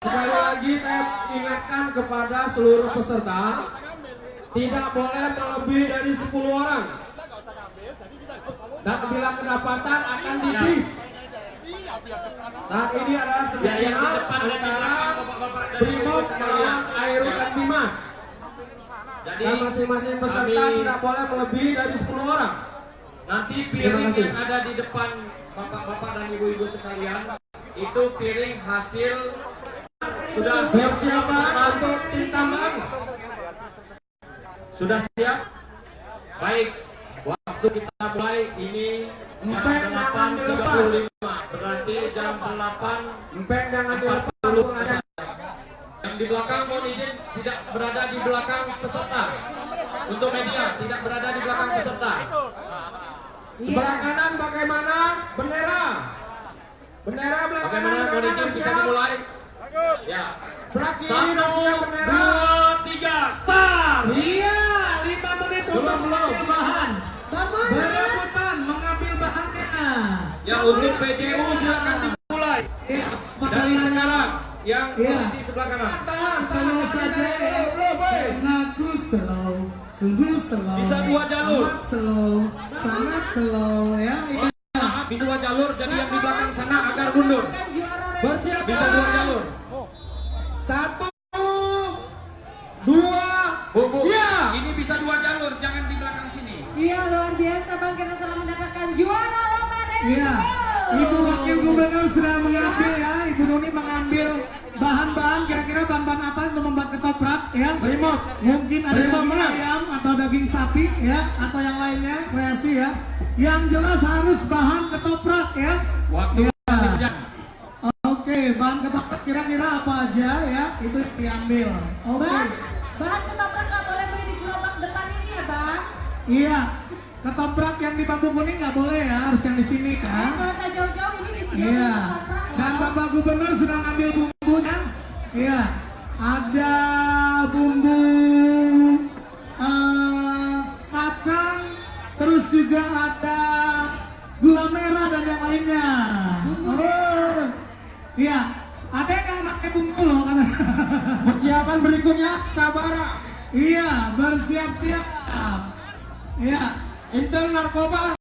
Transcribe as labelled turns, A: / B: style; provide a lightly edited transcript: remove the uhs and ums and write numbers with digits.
A: Sekali lagi saya ingatkan kepada seluruh peserta, tidak boleh melebihi dari 10 orang. Dan bila kedapatan akan dibis. Saat ini adalah semifinal antara Brimob melawan Aero dan Bimas. Dan masing-masing peserta tidak boleh melebihi dari 10 orang.
B: Nanti piring yang ada di depan bapak-bapak dan ibu-ibu sekalian, itu piring hasil. Sudah siap untuk ditambang? Sudah siap? Baik, waktu kita mulai ini jam 8.35. Berarti jam 8.
A: Empeng jangan dilepas.
B: Yang di belakang mohon izin tidak berada di belakang peserta. Untuk media tidak berada di belakang peserta.
A: Sebelah kanan bagaimana? Bendera. Bendera belah kanan.
B: Bagaimana mohon izin bisa dimulai? Ya.
A: 1,
B: 2, 3, start.
C: Iya, 5 menit untuk mengambil bahan. Berebutan mengambil bahannya.
B: Ya, untuk PJU silakan dimulai. Dari sekarang yang posisi sebelah kanan.
C: Slow saja ya. Aku slow, sungguh slow.
B: Bisa 2 jalur.
C: Amat slow, sangat slow ya.
B: Bisa 2 jalur, jadi yang di belakang sana agar mundur.
A: Bersiap.
B: Bisa 2 jalur.
A: 1, 2.
B: Bu,
A: Ya.
B: ini bisa 2 jalur, jangan di belakang sini.
D: Iya, luar biasa Bang, kita telah mendapatkan juara lomba dari
C: Iya. Ibu Wakil Gubernur sudah mengambil ya, Ibu Nuni mengambil bahan-bahan, kira-kira bahan-bahan apa untuk membuat ketoprak ya.
A: Brimob.
C: Mungkin ada
A: Brimob
C: daging
A: menang.
C: ayam atau daging sapi ya, atau yang lainnya kreasi ya. Yang jelas harus bahan ketoprak ya.
B: Waktu masih jam.
C: Oke, bahan ketoprak kira-kira apa aja ya, itu diambil. Oke.
D: Bahan ketoprak nggak boleh beli di gerobak depan ini ya Bang.
C: Iya, ketoprak yang di bambu kuning nggak boleh ya, harus yang di sini kan.
D: Nggak usah jauh-jauh, ini di sini
C: Iya.
D: ketoprak
C: Dan
D: loh.
C: Bapak Gubernur sudah ngambil bumbunya. Iya. Ada bumbu kacang, terus juga ada gula merah dan yang lainnya. Oh. Iya. Ada yang pakai bumbu loh karena.
A: Persiapan berikutnya Sabara.
C: Iya, bersiap-siap. Iya.
A: Intel narkoba